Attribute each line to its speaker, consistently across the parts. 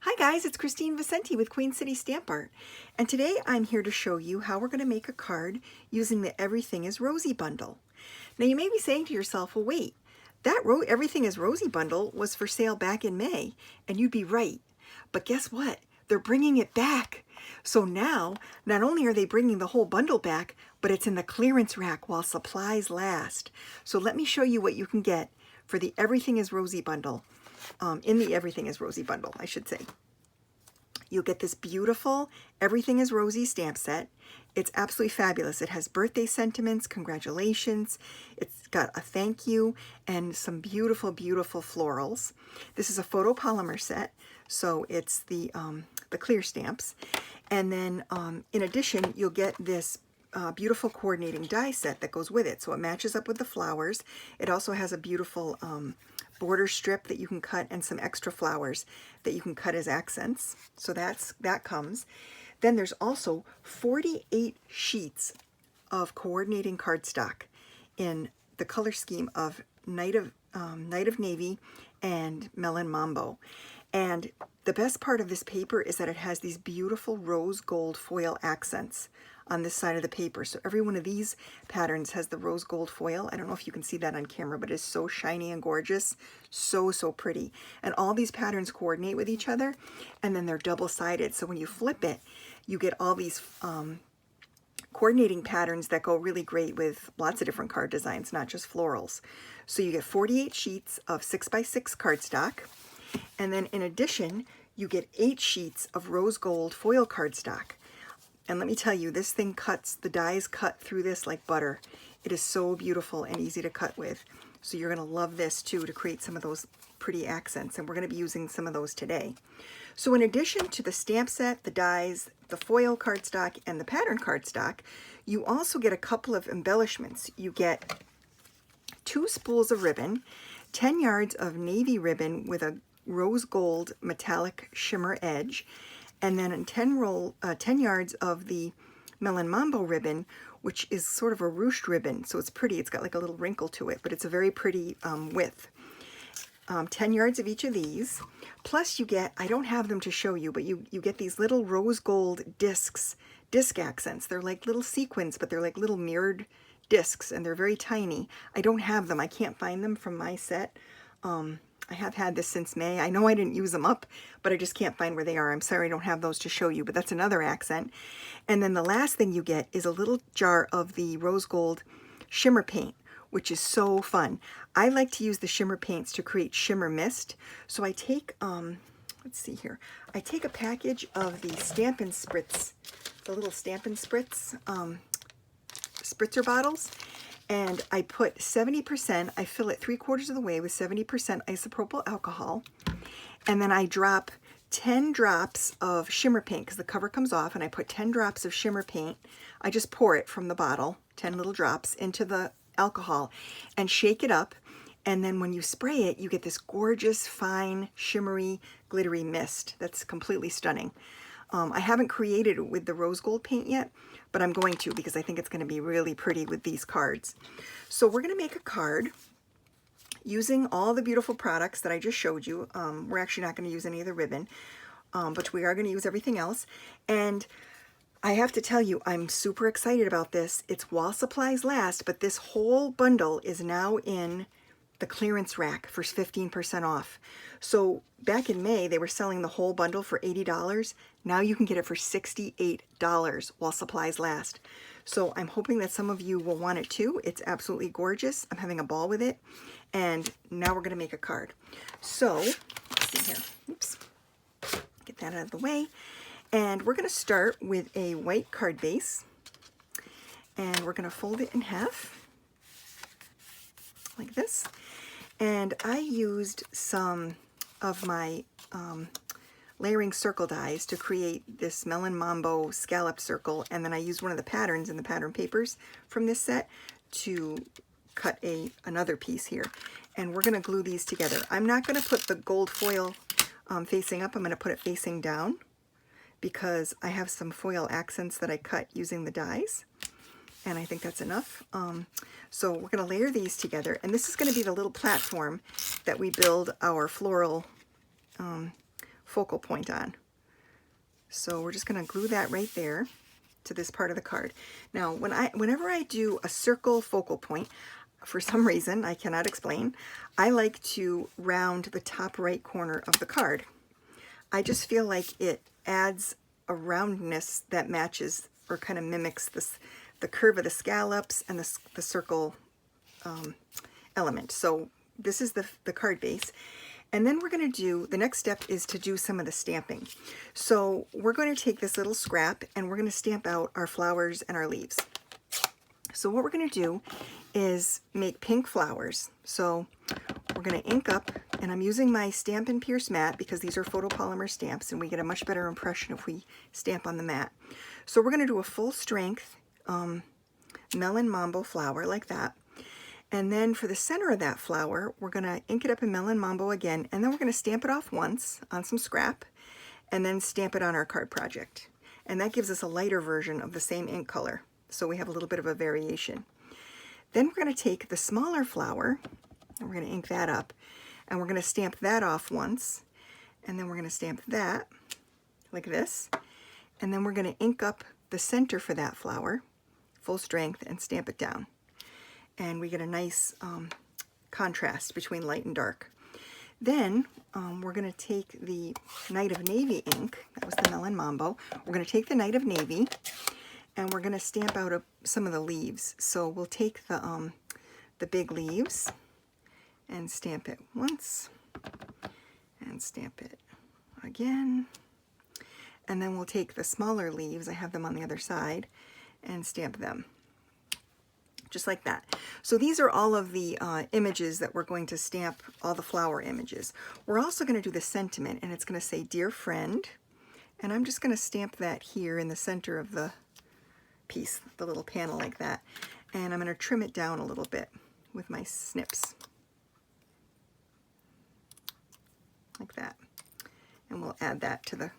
Speaker 1: Hi guys, it's Kristine Vicente with Queen City Stamp Art, and today I'm here to show you how we're going to make a card using the Everything is Rosy bundle. Now you may be saying to yourself, well wait, that Everything is Rosy bundle was for sale back in May, and you'd be right. But guess what? They're bringing it back. So now, not only are they bringing the whole bundle back, but it's in the clearance rack while supplies last. So let me show you what you can get for the Everything is Rosy bundle. In the Everything is Rosy bundle, I should say. You'll get this beautiful Everything is Rosy stamp set. It's absolutely fabulous. It has birthday sentiments, congratulations. It's got a thank you and some beautiful, beautiful florals. This is a photopolymer set, so it's the clear stamps. And then in addition, you'll get this beautiful coordinating die set that goes with it. So it matches up with the flowers. It also has a beautiful border strip that you can cut and some extra flowers that you can cut as accents. So that comes. Then there's also 48 sheets of coordinating cardstock in the color scheme of Night of Navy and Melon Mambo. And the best part of this paper is that it has these beautiful rose gold foil accents on this side of the paper. So every one of these patterns has the rose gold foil. I don't know if you can see that on camera, but it's so shiny and gorgeous. So, so pretty. And all these patterns coordinate with each other, and then they're double-sided. So when you flip it, you get all these coordinating patterns that go really great with lots of different card designs, not just florals. So you get 48 sheets of 6x6 cardstock. And then in addition, you get 8 sheets of rose gold foil cardstock. And let me tell you, this thing cuts, the dies cut through this like butter. It is so beautiful and easy to cut with. So you're going to love this too to create some of those pretty accents. And we're going to be using some of those today. So in addition to the stamp set, the dies, the foil cardstock, and the pattern cardstock, you also get a couple of embellishments. You get 2 spools of ribbon, 10 yards of navy ribbon with a rose gold metallic shimmer edge, and then 10 yards of the Melon Mambo ribbon, which is sort of a ruched ribbon, so it's pretty. It's got like a little wrinkle to it, but it's a very pretty width. 10 yards of each of these. Plus you get, I don't have them to show you, but you get these little rose gold disc accents. They're like little sequins, but they're like little mirrored discs, and they're very tiny. I don't have them. I can't find them from my set. I have had this since May. I know I didn't use them up, but I just can't find where they are. I'm sorry I don't have those to show you, but that's another accent. And then the last thing you get is a little jar of the rose gold shimmer paint, which is so fun. I like to use the shimmer paints to create shimmer mist. So I take, let's see here. I take a package of the Stampin' Spritz, the little Stampin' Spritz spritzer bottles, and I put 70%, I fill it 3/4 of the way with 70% isopropyl alcohol, and then I drop 10 drops of shimmer paint, because the cover comes off, and I put 10 drops of shimmer paint. I just pour it from the bottle, 10 little drops, into the alcohol, and shake it up, and then when you spray it, you get this gorgeous, fine, shimmery, glittery mist that's completely stunning. I haven't created it with the rose gold paint yet, but I'm going to, because I think it's going to be really pretty with these cards. So we're going to make a card using all the beautiful products that I just showed you. We're actually not going to use any of the ribbon, but we are going to use everything else. And I have to tell you, I'm super excited about this. It's while supplies last, but this whole bundle is now in the clearance rack for 15% off. So back in May, they were selling the whole bundle for $80. Now you can get it for $68 while supplies last. So I'm hoping that some of you will want it too. It's absolutely gorgeous. I'm having a ball with it. And now we're going to make a card. So let's see here. Oops. Get that out of the way. And we're going to start with a white card base. And we're going to fold it in half like this. And I used some of my layering circle dies to create this Melon Mambo scalloped circle, and then I used one of the patterns in the pattern papers from this set to cut another piece here. And we're going to glue these together. I'm not going to put the gold foil facing up. I'm going to put it facing down because I have some foil accents that I cut using the dies. And I think that's enough. So we're going to layer these together, and this is going to be the little platform that we build our floral focal point on. So we're just going to glue that right there to this part of the card. Now, whenever I do a circle focal point, for some reason I cannot explain, I like to round the top right corner of the card. I just feel like it adds a roundness that matches or kind of mimics the curve of the scallops and the circle element. So this is the card base. And then we're going to do, the next step is to do some of the stamping. So we're going to take this little scrap and we're going to stamp out our flowers and our leaves. So what we're going to do is make pink flowers. So we're going to ink up, and I'm using my Stampin' Pierce mat because these are photopolymer stamps and we get a much better impression if we stamp on the mat. So we're going to do a full strength melon mambo flower like that. And then for the center of that flower, we're going to ink it up in melon mambo again, and then we're going to stamp it off once on some scrap and then stamp it on our card project. And that gives us a lighter version of the same ink color. So we have a little bit of a variation. Then we're going to take the smaller flower and we're going to ink that up, and we're going to stamp that off once, and then we're going to stamp that like this, and then we're going to ink up the center for that flower full strength and stamp it down. And we get a nice contrast between light and dark. Then we're going to take the Night of Navy ink, that was the Melon Mambo. We're going to take the Night of Navy and we're going to stamp out some of the leaves. So we'll take the big leaves and stamp it once and stamp it again. And then we'll take the smaller leaves, I have them on the other side, and stamp them. Just like that. So these are all of the images that we're going to stamp, all the flower images. We're also going to do the sentiment, and it's going to say, Dear Friend, and I'm just going to stamp that here in the center of the piece, the little panel like that, and I'm going to trim it down a little bit with my snips. Like that. And we'll add that to the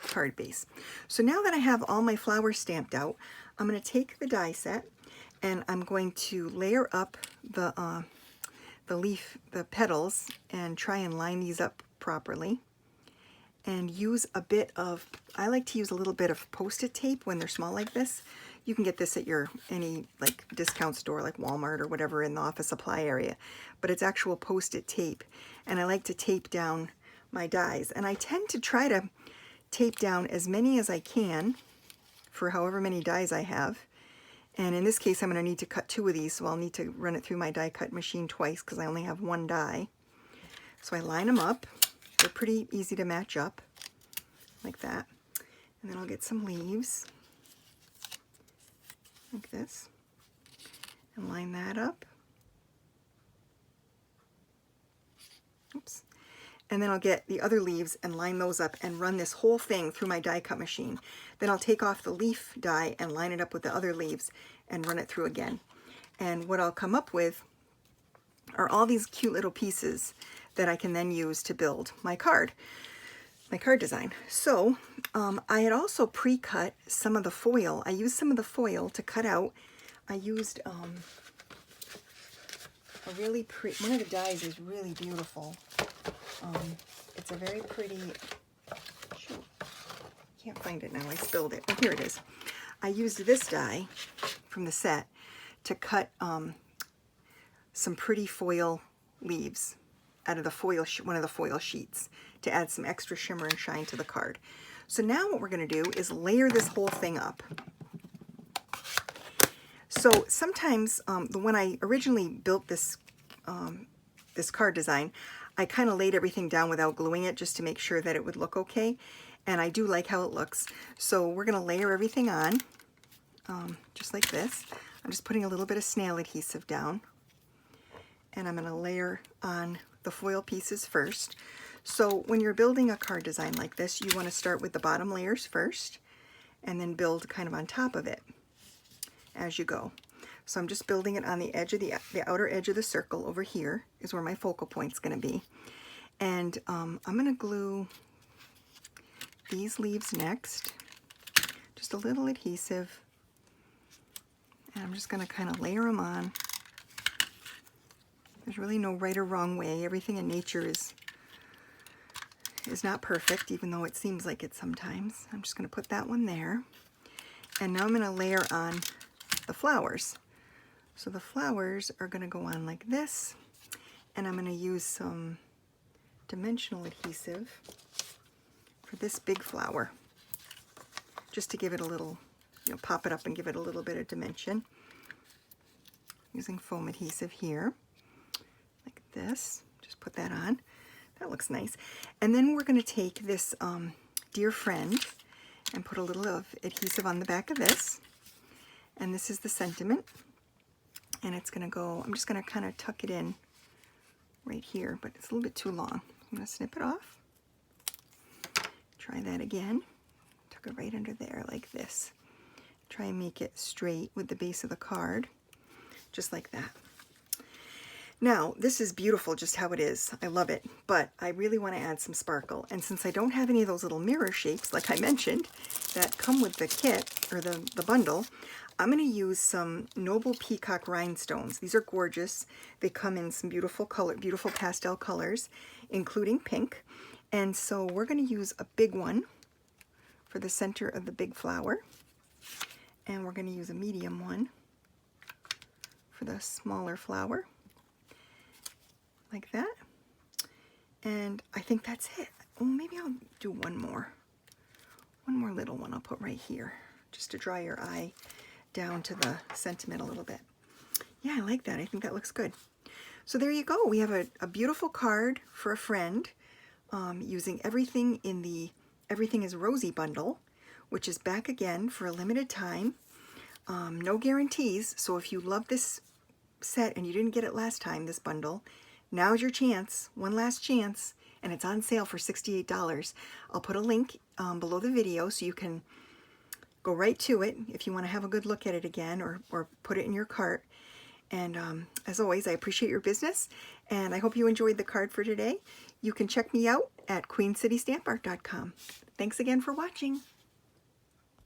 Speaker 1: card base. So now that I have all my flowers stamped out, I'm going to take the die set and I'm going to layer up the leaf, the petals, and try and line these up properly. And use a bit of, I like to use a little bit of Post-it tape when they're small like this. You can get this at any like discount store like Walmart or whatever in the office supply area. But it's actual Post-it tape. And I like to tape down my dies. And I tend to try to tape down as many as I can for however many dies I have. And in this case, I'm going to need to cut 2 of these, so I'll need to run it through my die cut machine twice because I only have 1 die. So I line them up. They're pretty easy to match up, like that. And then I'll get some leaves, like this, and line that up. Oops. And then I'll get the other leaves and line those up and run this whole thing through my die cut machine. Then I'll take off the leaf die and line it up with the other leaves and run it through again. And what I'll come up with are all these cute little pieces that I can then use to build my card design. So I had also pre-cut some of the foil. I used some of the foil to cut out. I used a really pretty, one of the dies is really beautiful. It's a very pretty, shoot, can't find it now, I spilled it. Oh, here it is. I used this die from the set to cut some pretty foil leaves out of the foil, one of the foil sheets to add some extra shimmer and shine to the card. So now what we're going to do is layer this whole thing up. So sometimes, when I originally built this, this card design, I kind of laid everything down without gluing it just to make sure that it would look okay. And I do like how it looks. So we're going to layer everything on, just like this. I'm just putting a little bit of snail adhesive down. And I'm going to layer on the foil pieces first. So when you're building a card design like this, you want to start with the bottom layers first and then build kind of on top of it as you go. So I'm just building it on the edge of the outer edge of the circle over here is where my focal point's going to be. And I'm going to glue these leaves next. Just a little adhesive. And I'm just going to kind of layer them on. There's really no right or wrong way. Everything in nature is is not perfect, even though it seems like it sometimes. I'm just going to put that one there. And now I'm going to layer on the flowers. So the flowers are going to go on like this. And I'm going to use some dimensional adhesive for this big flower, just to give it a little, pop it up and give it a little bit of dimension. Using foam adhesive here, like this. Just put that on. That looks nice. And then we're going to take this Dear Friend and put a little of adhesive on the back of this. And this is the sentiment. And it's going to go, I'm just going to kind of tuck it in right here, but it's a little bit too long. I'm going to snip it off. Try that again. Tuck it right under there like this. Try and make it straight with the base of the card, just like that. Now, this is beautiful just how it is. I love it, but I really want to add some sparkle. And since I don't have any of those little mirror shapes, like I mentioned, that come with the kit, or the bundle, I'm going to use some Noble Peacock rhinestones. These are gorgeous. They come in some beautiful pastel colors, including pink. And so we're going to use a big one for the center of the big flower. And we're going to use a medium one for the smaller flower. Like that. And I think that's it. Oh, maybe I'll do one more little one I'll put right here, just to draw your eye down to the sentiment a little bit. Yeah, I like that. I think that looks good. So there you go. We have a beautiful card for a friend, using everything in the Everything is Rosy bundle, which is back again for a limited time. No guarantees, so if you love this set and you didn't get it last time, this bundle, now's your chance, one last chance, and it's on sale for $68. I'll put a link below the video so you can go right to it if you want to have a good look at it again, or put it in your cart. And as always, I appreciate your business, and I hope you enjoyed the card for today. You can check me out at queencitystampart.com. Thanks again for watching.